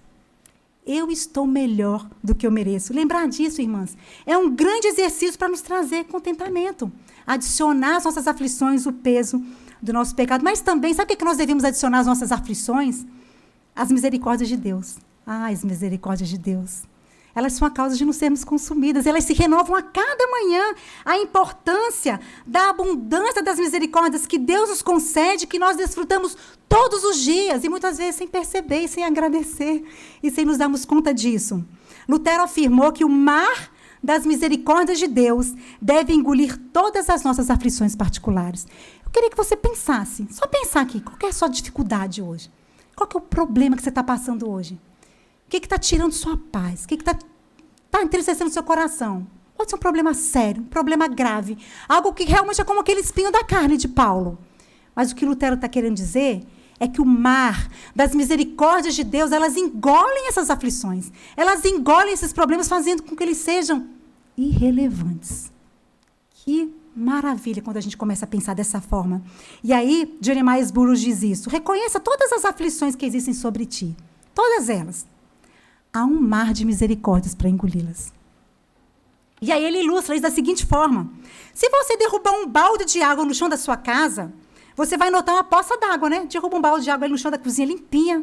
Eu estou melhor do que eu mereço. Lembrar disso, irmãs, é um grande exercício para nos trazer contentamento. Adicionar às nossas aflições o peso do nosso pecado. Mas também, sabe o que nós devemos adicionar às nossas aflições? As misericórdias de Deus. As misericórdias de Deus. Elas são a causa de não sermos consumidas. Elas se renovam a cada manhã. A importância da abundância das misericórdias que Deus nos concede, que nós desfrutamos todos os dias, e muitas vezes sem perceber, e sem agradecer, e sem nos darmos conta disso. Lutero afirmou que o mar das misericórdias de Deus deve engolir todas as nossas aflições particulares. Eu queria que você pensasse, só pensar aqui, qual que é a sua dificuldade hoje? Qual que é o problema que você está passando hoje? O que está tirando sua paz? O que está entristecendo seu coração? Pode ser um problema sério, um problema grave. Algo que realmente é como aquele espinho da carne de Paulo. Mas o que Lutero está querendo dizer é que o mar das misericórdias de Deus, elas engolem essas aflições. Elas engolem esses problemas, fazendo com que eles sejam irrelevantes. Que maravilha quando a gente começa a pensar dessa forma. E aí, Jeremiah Burroughs diz isso. Reconheça todas as aflições que existem sobre ti. Todas elas. Há um mar de misericórdias para engoli-las. E aí ele ilustra isso da seguinte forma. Se você derrubar um balde de água no chão da sua casa, você vai notar uma poça d'água, né? Derruba um balde de água aí no chão da cozinha limpinha,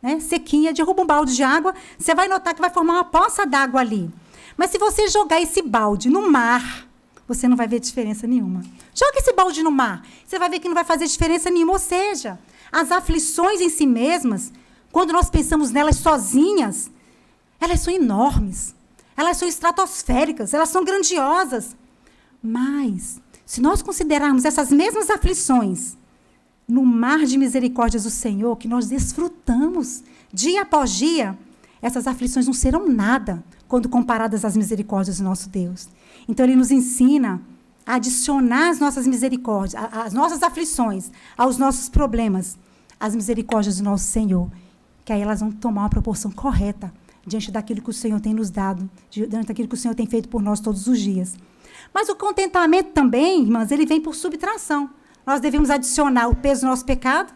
né? Sequinha, derruba um balde de água, você vai notar que vai formar uma poça d'água ali. Mas se você jogar esse balde no mar, você não vai ver diferença nenhuma. Joga esse balde no mar, você vai ver que não vai fazer diferença nenhuma. Ou seja, as aflições em si mesmas, quando nós pensamos nelas sozinhas, elas são enormes, elas são estratosféricas, elas são grandiosas. Mas, Se nós considerarmos essas mesmas aflições no mar de misericórdias do Senhor, que nós desfrutamos dia após dia, essas aflições não serão nada quando comparadas às misericórdias do nosso Deus. Então, Ele nos ensina a adicionar as nossas misericórdias, as nossas aflições, aos nossos problemas, as misericórdias do nosso Senhor, que aí elas vão tomar uma proporção correta diante daquilo que o Senhor tem nos dado, diante daquilo que o Senhor tem feito por nós todos os dias. Mas o contentamento também, irmãs, ele vem por subtração. Nós devemos adicionar o peso do nosso pecado,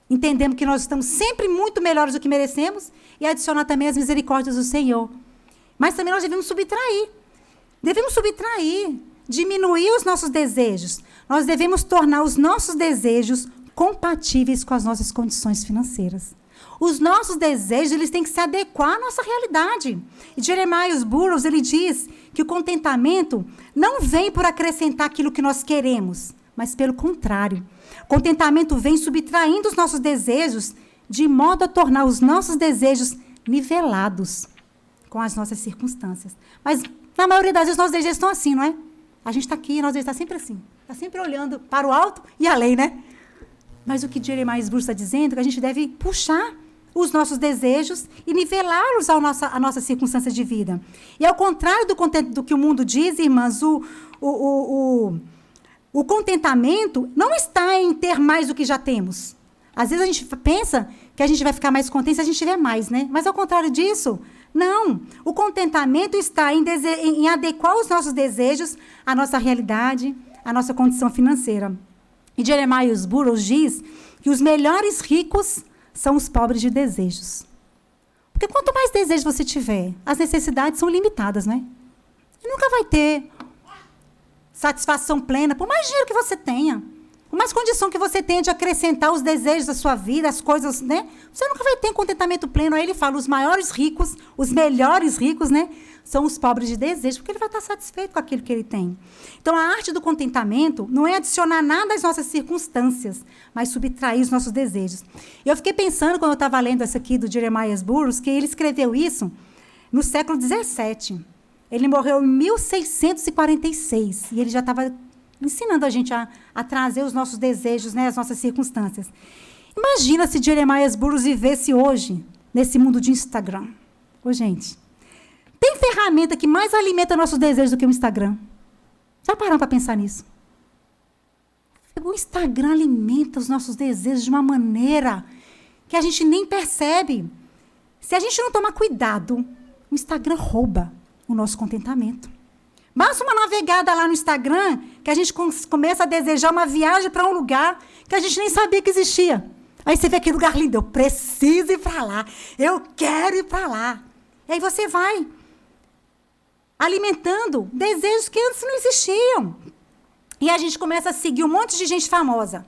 entendendo que nós estamos sempre muito melhores do que merecemos, e adicionar também as misericórdias do Senhor. Mas também nós devemos subtrair. Diminuir os nossos desejos. Nós devemos tornar os nossos desejos compatíveis com as nossas condições financeiras. Os nossos desejos, eles têm que se adequar à nossa realidade. E Jeremias Burroughs, ele diz que o contentamento não vem por acrescentar aquilo que nós queremos, mas pelo contrário. O contentamento vem subtraindo os nossos desejos de modo a tornar os nossos desejos nivelados com as nossas circunstâncias. Mas, na maioria das vezes, nossos desejos estão assim, não é? A gente está aqui, nós está sempre assim. Está sempre olhando para o alto e além, né? Mas o que Jeremias Burroughs está dizendo é que a gente deve puxar os nossos desejos e nivelá-los à nossa circunstância de vida. E ao contrário do que o mundo diz, irmãs, o contentamento não está em ter mais do que já temos. Às vezes a gente pensa que a gente vai ficar mais contente se a gente tiver mais, né? Mas ao contrário disso, não. O contentamento está em adequar os nossos desejos à nossa realidade, à nossa condição financeira. E Jeremias Burroughs diz que os melhores ricos são os pobres de desejos. Porque quanto mais desejos você tiver, as necessidades são limitadas, né? Você nunca vai ter satisfação plena, por mais dinheiro que você tenha, por mais condição que você tenha de acrescentar os desejos da sua vida, as coisas, né? Você nunca vai ter um contentamento pleno. Aí ele fala, os maiores ricos, os melhores ricos, né? São os pobres de desejo, porque ele vai estar satisfeito com aquilo que ele tem. Então, a arte do contentamento não é adicionar nada às nossas circunstâncias, mas subtrair os nossos desejos. E eu fiquei pensando, quando eu estava lendo essa aqui do Jeremias Burroughs, que ele escreveu isso no século XVII. Ele morreu em 1646, e ele já estava ensinando a gente a trazer os nossos desejos, né, as nossas circunstâncias. Imagina se Jeremias Burroughs vivesse hoje, nesse mundo de Instagram. Ô, gente, tem ferramenta que mais alimenta nossos desejos do que o Instagram? Já pararam para pensar nisso? O Instagram alimenta os nossos desejos de uma maneira que a gente nem percebe. Se a gente não tomar cuidado, o Instagram rouba o nosso contentamento. Basta uma navegada lá no Instagram que a gente começa a desejar uma viagem para um lugar que a gente nem sabia que existia. Aí você vê aquele lugar lindo, eu preciso ir para lá, eu quero ir para lá. E aí você vai alimentando desejos que antes não existiam. E a gente começa a seguir um monte de gente famosa,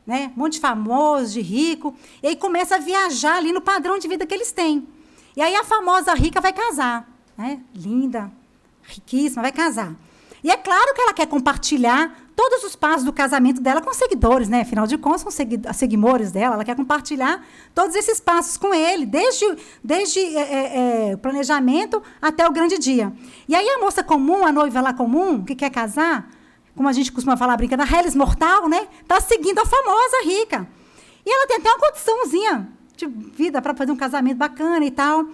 né? Um monte de famoso, de rico, e aí começa a viajar ali no padrão de vida que eles têm. E aí a famosa rica vai casar, né? Linda, riquíssima, vai casar. E é claro que ela quer compartilhar todos os passos do casamento dela com seguidores, né? Afinal de contas, são seguidores dela. Ela quer compartilhar todos esses passos com ele, desde o planejamento até o grande dia. E aí a moça comum, a noiva lá comum, que quer casar, como a gente costuma falar brincando, a Hellis mortal, né? Está seguindo a famosa rica. E ela tem até uma condiçãozinha de vida para fazer um casamento bacana e tal.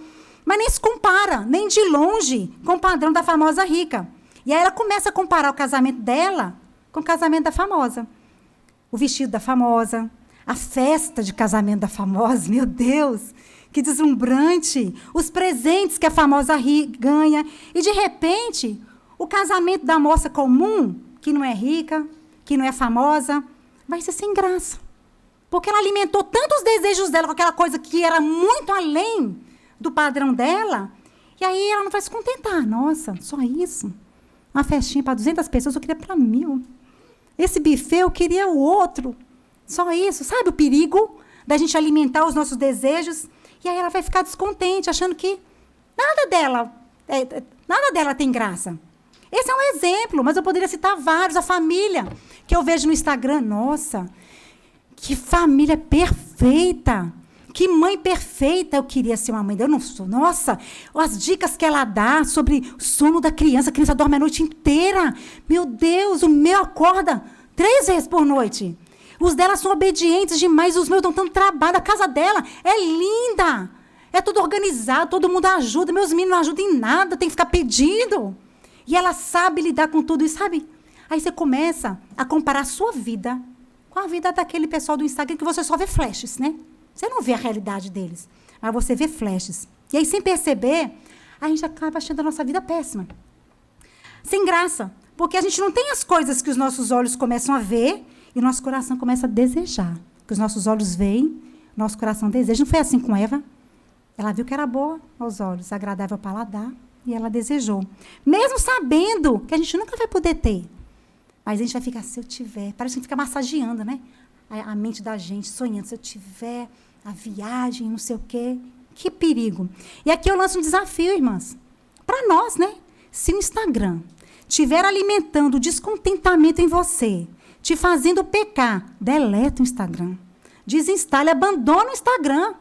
Mas nem se compara, nem de longe, com o padrão da famosa rica. E aí ela começa a comparar o casamento dela com o casamento da famosa. O vestido da famosa, a festa de casamento da famosa, meu Deus, que deslumbrante. Os presentes que a famosa ganha. E, de repente, o casamento da moça comum, que não é rica, que não é famosa, vai ser sem graça. Porque ela alimentou tanto os desejos dela com aquela coisa que era muito além do padrão dela, e aí ela não vai se contentar. Nossa, só isso? Uma festinha para 200 pessoas, eu queria para 1000. Esse buffet, eu queria o outro. Só isso. Sabe o perigo da gente alimentar os nossos desejos? E aí ela vai ficar descontente, achando que nada dela tem graça. Esse é um exemplo, mas eu poderia citar vários. A família que eu vejo no Instagram. Nossa, que família perfeita! Que mãe perfeita eu queria ser uma mãe. Eu não sou. Nossa, as dicas que ela dá sobre o sono da criança. A criança dorme a noite inteira. Meu Deus, o meu acorda 3 vezes por noite. Os dela são obedientes demais. Os meus dão tanto trabalho. A casa dela é linda. É tudo organizado. Todo mundo ajuda. Meus meninos não ajudam em nada. Tem que ficar pedindo. E ela sabe lidar com tudo isso, sabe? Aí você começa a comparar a sua vida com a vida daquele pessoal do Instagram que você só vê flashes, né? Você não vê a realidade deles, mas você vê flashes. E aí, sem perceber, a gente acaba achando a nossa vida péssima. Sem graça. Porque a gente não tem as coisas que os nossos olhos começam a ver e o nosso coração começa a desejar. Que os nossos olhos veem, nosso coração deseja. Não foi assim com Eva? Ela viu que era boa aos olhos, agradável ao paladar, e ela desejou. Mesmo sabendo que a gente nunca vai poder ter. Mas a gente vai ficar, se eu tiver. Parece que a gente fica massageando, né? A mente da gente, sonhando, se eu tiver a viagem, não sei o quê. Que perigo. E aqui eu lanço um desafio, irmãs. Para nós, né? Se o Instagram estiver alimentando descontentamento em você, te fazendo pecar, deleta o Instagram. Desinstale, abandona o Instagram.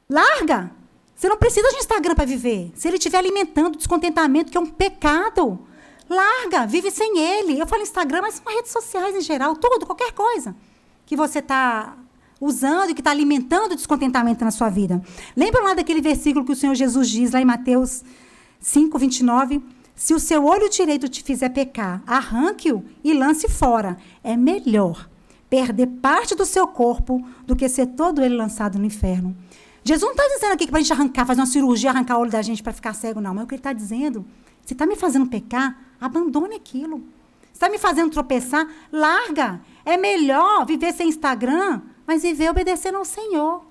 Larga. Você não precisa de Instagram para viver. Se ele estiver alimentando descontentamento, que é um pecado, larga, vive sem ele. Eu falo Instagram, mas são redes sociais em geral, tudo, qualquer coisa que você está usando e que está alimentando descontentamento na sua vida. Lembra lá daquele versículo que o Senhor Jesus diz lá em Mateus 5, 29? Se o seu olho direito te fizer pecar, arranque-o e lance fora. É melhor perder parte do seu corpo do que ser todo ele lançado no inferno. Jesus não está dizendo aqui que para a gente arrancar, fazer uma cirurgia, arrancar o olho da gente para ficar cego, não. Mas o que ele está dizendo, se está me fazendo pecar, abandone aquilo. Se está me fazendo tropeçar, larga. É melhor viver sem Instagram, mas viver obedecendo ao Senhor.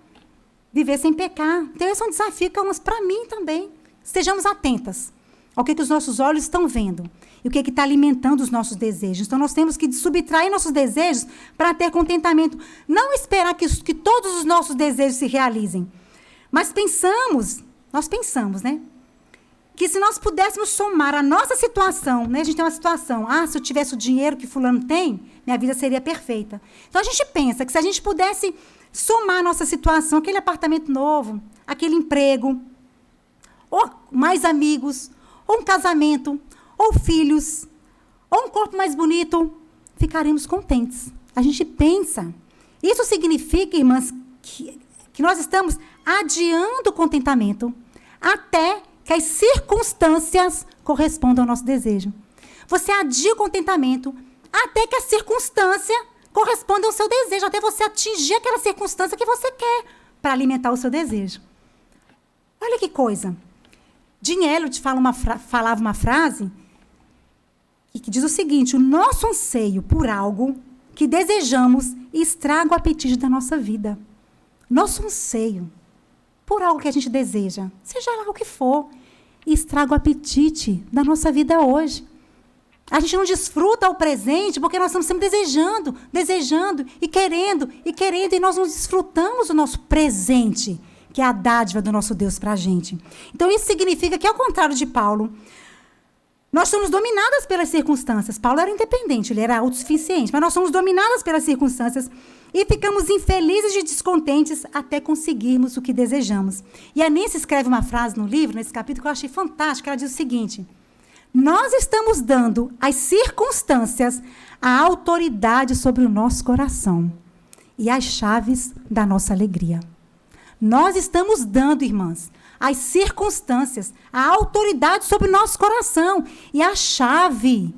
Viver sem pecar. Então, esse é um desafio para mim também. Estejamos atentas ao que os nossos olhos estão vendo e o que está alimentando os nossos desejos. Então, nós temos que subtrair nossos desejos para ter contentamento. Não esperar que todos os nossos desejos se realizem. Mas nós pensamos, né? Que se nós pudéssemos somar a nossa situação, né? A gente tem uma situação, se eu tivesse o dinheiro que fulano tem, minha vida seria perfeita. Então, a gente pensa que se a gente pudesse somar a nossa situação, aquele apartamento novo, aquele emprego, ou mais amigos, ou um casamento, ou filhos, ou um corpo mais bonito, ficaremos contentes. A gente pensa. Isso significa, irmãs, que nós estamos adiando o contentamento até que as circunstâncias correspondam ao nosso desejo. Você adia o contentamento até que a circunstância corresponda ao seu desejo, até você atingir aquela circunstância que você quer para alimentar o seu desejo. Olha que coisa. Jim Elliot falava uma frase que diz o seguinte: o nosso anseio por algo que desejamos estraga o apetite da nossa vida. Nosso anseio por algo que a gente deseja, seja lá o que for, estraga o apetite da nossa vida hoje. A gente não desfruta o presente porque nós estamos sempre desejando e querendo, e nós não desfrutamos o nosso presente, que é a dádiva do nosso Deus para a gente. Então, isso significa que, ao contrário de Paulo, nós somos dominadas pelas circunstâncias. Paulo era independente, ele era autossuficiente, mas nós somos dominadas pelas circunstâncias e ficamos infelizes e descontentes até conseguirmos o que desejamos. E a Nancy escreve uma frase no livro, nesse capítulo, que eu achei fantástica. Ela diz o seguinte: nós estamos dando às circunstâncias a autoridade sobre o nosso coração e as chaves da nossa alegria. Nós estamos dando, irmãs, às circunstâncias a autoridade sobre o nosso coração e a chave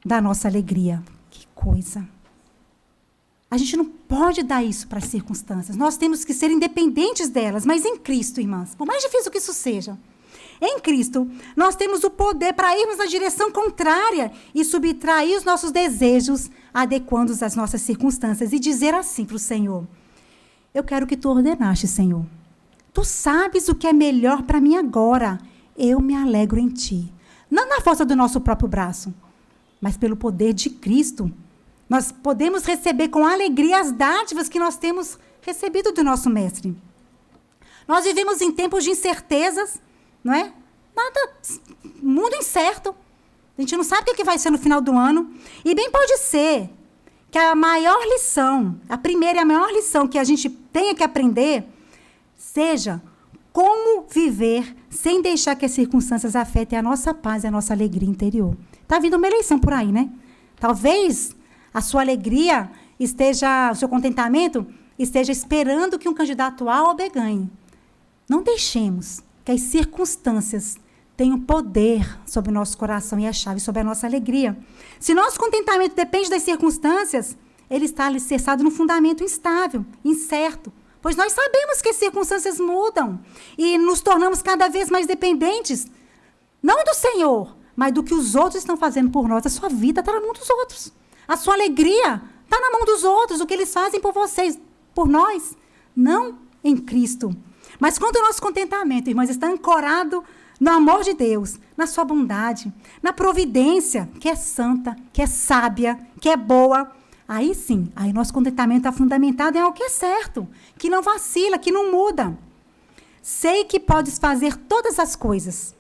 da nossa alegria. Que coisa! A gente não pode dar isso para as circunstâncias. Nós temos que ser independentes delas, mas em Cristo, irmãs, por mais difícil que isso seja, em Cristo, nós temos o poder para irmos na direção contrária e subtrair os nossos desejos, adequando-os às nossas circunstâncias e dizer assim para o Senhor: eu quero que tu ordenaste, Senhor. Tu sabes o que é melhor para mim agora. Eu me alegro em ti. Não na força do nosso próprio braço, mas pelo poder de Cristo. Nós podemos receber com alegria as dádivas que nós temos recebido do nosso Mestre. Nós vivemos em tempos de incertezas, não é? Mundo incerto. A gente não sabe o que vai ser no final do ano. E bem pode ser que a maior lição, a primeira e a maior lição que a gente tenha que aprender seja como viver sem deixar que as circunstâncias afetem a nossa paz e a nossa alegria interior. Está vindo uma eleição por aí, né? Talvez a sua alegria esteja, o seu contentamento esteja esperando que um candidato A ou B ganhe. Não deixemos que as circunstâncias tenham poder sobre o nosso coração e a chave sobre a nossa alegria. Se nosso contentamento depende das circunstâncias, ele está alicerçado num fundamento instável, incerto, pois nós sabemos que as circunstâncias mudam e nos tornamos cada vez mais dependentes, não do Senhor, mas do que os outros estão fazendo por nós. A sua vida está na mão dos outros. A sua alegria está na mão dos outros, o que eles fazem por vocês, por nós, não em Cristo. Mas quando o nosso contentamento, irmãs, está ancorado no amor de Deus, na sua bondade, na providência, que é santa, que é sábia, que é boa, aí sim, aí nosso contentamento está fundamentado em algo que é certo, que não vacila, que não muda. Sei que podes fazer todas as coisas.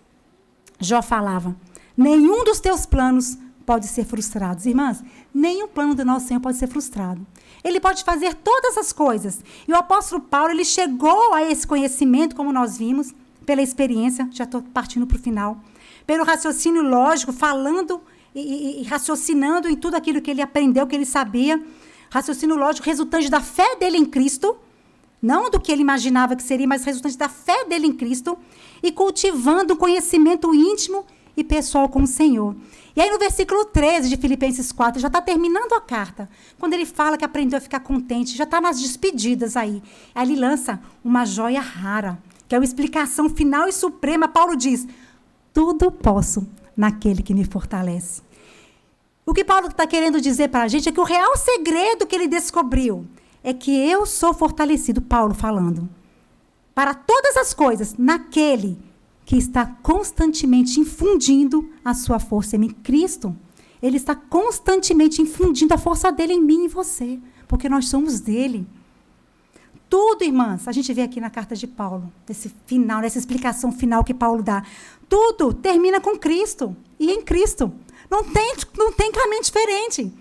Jó falava, nenhum dos teus planos pode ser frustrado. Irmãs, nenhum plano do nosso Senhor pode ser frustrado. Ele pode fazer todas as coisas. E o apóstolo Paulo, ele chegou a esse conhecimento, como nós vimos, pela experiência, já estou partindo para o final, pelo raciocínio lógico, falando e raciocinando em tudo aquilo que ele aprendeu, que ele sabia, raciocínio lógico resultante da fé dele em Cristo, não do que ele imaginava que seria, mas resultante da fé dele em Cristo, e cultivando um conhecimento íntimo e pessoal com o Senhor. E aí no versículo 13 de Filipenses 4, já está terminando a carta, quando ele fala que aprendeu a ficar contente, já está nas despedidas aí. Aí ele lança uma joia rara, que é uma explicação final e suprema. Paulo diz, tudo posso naquele que me fortalece. O que Paulo está querendo dizer para a gente é que o real segredo que ele descobriu é que eu sou fortalecido, Paulo falando, para todas as coisas, naquele que está constantemente infundindo a sua força em mim. Cristo, ele está constantemente infundindo a força dele em mim e em você, porque nós somos dele. Tudo, irmãs, a gente vê aqui na carta de Paulo, nesse final, nessa explicação final que Paulo dá, tudo termina com Cristo e em Cristo. Não tem caminho diferente.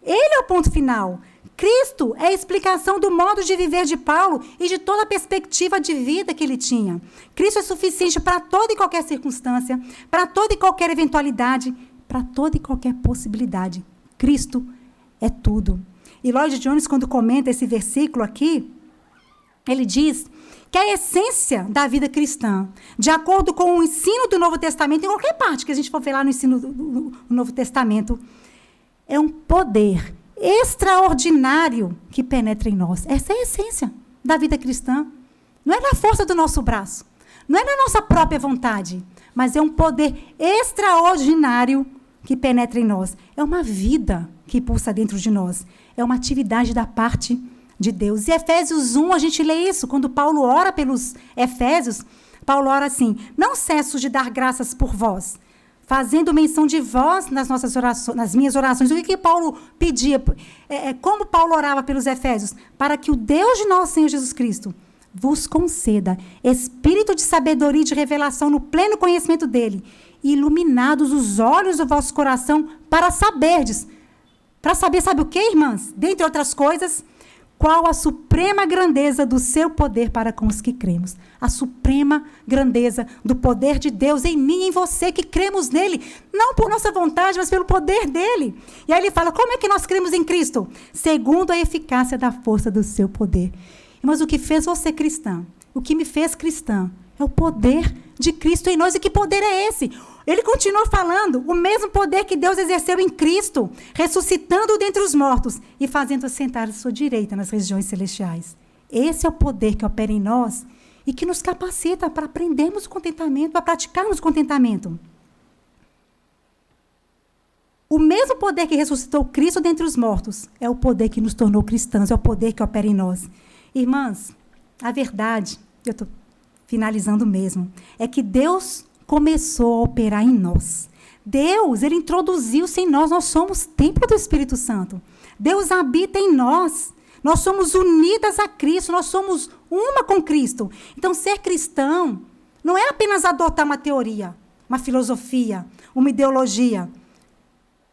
Ele é o ponto final. Cristo é a explicação do modo de viver de Paulo e de toda a perspectiva de vida que ele tinha. Cristo é suficiente para toda e qualquer circunstância, para toda e qualquer eventualidade, para toda e qualquer possibilidade. Cristo é tudo. E Lloyd Jones, quando comenta esse versículo aqui, ele diz que a essência da vida cristã, de acordo com o ensino do Novo Testamento, em qualquer parte que a gente for ver lá no ensino do Novo Testamento, é um poder extraordinário que penetra em nós. Essa é a essência da vida cristã. Não é na força do nosso braço, não é na nossa própria vontade, mas é um poder extraordinário que penetra em nós. É uma vida que pulsa dentro de nós. É uma atividade da parte de Deus. E Efésios 1, a gente lê isso. Quando Paulo ora pelos Efésios, Paulo ora assim, não cesso de dar graças por vós, fazendo menção de vós nas nossas orações, nas minhas orações. O que Paulo pedia? Como Paulo orava pelos Efésios? Para que o Deus de nosso Senhor Jesus Cristo vos conceda espírito de sabedoria e de revelação no pleno conhecimento dele, e iluminados os olhos do vosso coração para saberdes. Para saber, sabe o que, irmãs? Dentre outras coisas, qual a suprema grandeza do seu poder para com os que cremos. A suprema grandeza do poder de Deus em mim e em você, que cremos nele, não por nossa vontade, mas pelo poder dele. E aí ele fala, como é que nós cremos em Cristo? Segundo a eficácia da força do seu poder. Mas o que fez você cristã, o que me fez cristã, é o poder de Cristo em nós. E que poder é esse? Ele continua falando, o mesmo poder que Deus exerceu em Cristo, ressuscitando-o dentre os mortos e fazendo-o sentar à sua direita nas regiões celestiais. Esse é o poder que opera em nós e que nos capacita para aprendermos o contentamento, para praticarmos o contentamento. O mesmo poder que ressuscitou Cristo dentre os mortos é o poder que nos tornou cristãos, é o poder que opera em nós. Irmãs, a verdade, eu estou finalizando mesmo, é que Deus começou a operar em nós. Deus, ele introduziu-se em nós. Nós somos templo do Espírito Santo. Deus habita em nós. Nós somos unidas a Cristo. Nós somos uma com Cristo. Então, ser cristão não é apenas adotar uma teoria, uma filosofia, uma ideologia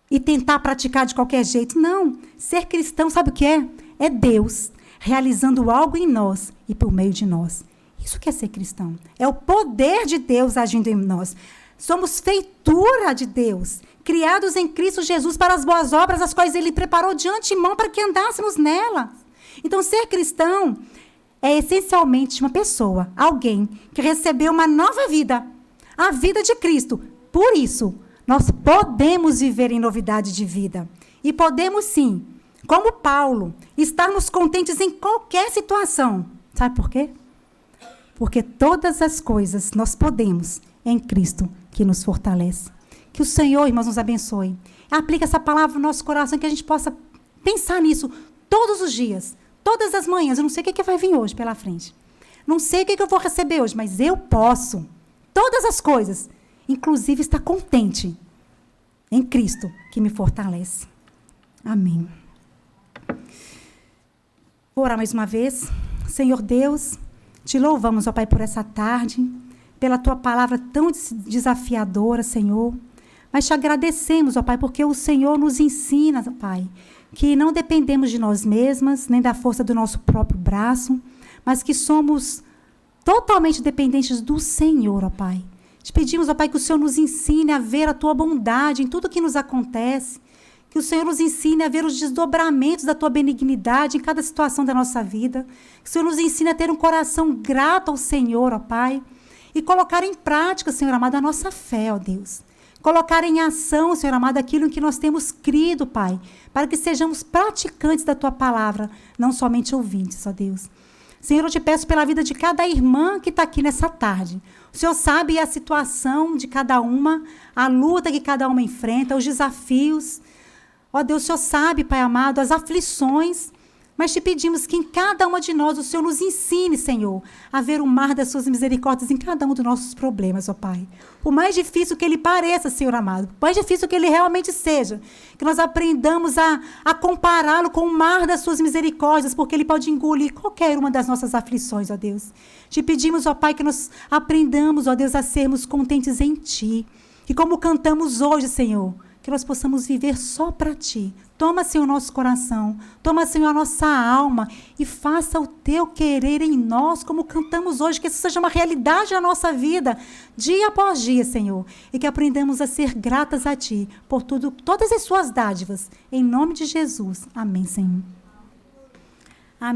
e tentar praticar de qualquer jeito. Não. Ser cristão, sabe o que é? É Deus realizando algo em nós e por meio de nós. Isso que é ser cristão. É o poder de Deus agindo em nós. Somos feitura de Deus, criados em Cristo Jesus para as boas obras, as quais Ele preparou de antemão para que andássemos nelas. Então, ser cristão é essencialmente uma pessoa, alguém que recebeu uma nova vida, a vida de Cristo. Por isso, nós podemos viver em novidade de vida. E podemos sim, como Paulo, estarmos contentes em qualquer situação. Sabe por quê? Porque todas as coisas nós podemos em Cristo que nos fortalece. Que o Senhor, irmãos, nos abençoe. Aplique essa palavra no nosso coração, que a gente possa pensar nisso todos os dias, todas as manhãs. Eu não sei o que vai vir hoje pela frente. Não sei o que eu vou receber hoje, mas eu posso. Todas as coisas, inclusive estar contente em Cristo que me fortalece. Amém. Vou orar mais uma vez. Senhor Deus, te louvamos, ó Pai, por essa tarde, pela tua palavra tão desafiadora, Senhor. Mas te agradecemos, ó Pai, porque o Senhor nos ensina, ó Pai, que não dependemos de nós mesmas, nem da força do nosso próprio braço, mas que somos totalmente dependentes do Senhor, ó Pai. Te pedimos, ó Pai, que o Senhor nos ensine a ver a tua bondade em tudo que nos acontece, que o Senhor nos ensine a ver os desdobramentos da tua benignidade em cada situação da nossa vida, que o Senhor nos ensine a ter um coração grato ao Senhor, ó Pai, e colocar em prática, Senhor amado, a nossa fé, ó Deus. Colocar em ação, Senhor amado, aquilo em que nós temos crido, Pai, para que sejamos praticantes da tua palavra, não somente ouvintes, ó Deus. Senhor, eu te peço pela vida de cada irmã que está aqui nessa tarde. O Senhor sabe a situação de cada uma, a luta que cada uma enfrenta, os desafios. Ó Deus, o Senhor sabe, Pai amado, as aflições, mas te pedimos que em cada uma de nós o Senhor nos ensine, Senhor, a ver o mar das suas misericórdias em cada um dos nossos problemas, ó Pai. Por mais difícil que ele pareça, Senhor amado, por mais difícil que ele realmente seja, que nós aprendamos a compará-lo com o mar das suas misericórdias, porque ele pode engolir qualquer uma das nossas aflições, ó Deus. Te pedimos, ó Pai, que nós aprendamos, ó Deus, a sermos contentes em Ti. E como cantamos hoje, Senhor, que nós possamos viver só para Ti. Toma, Senhor, o nosso coração. Toma, Senhor, a nossa alma. E faça o Teu querer em nós, como cantamos hoje. Que isso seja uma realidade na nossa vida, dia após dia, Senhor. E que aprendamos a ser gratas a Ti por tudo, todas as Suas dádivas. Em nome de Jesus. Amém, Senhor.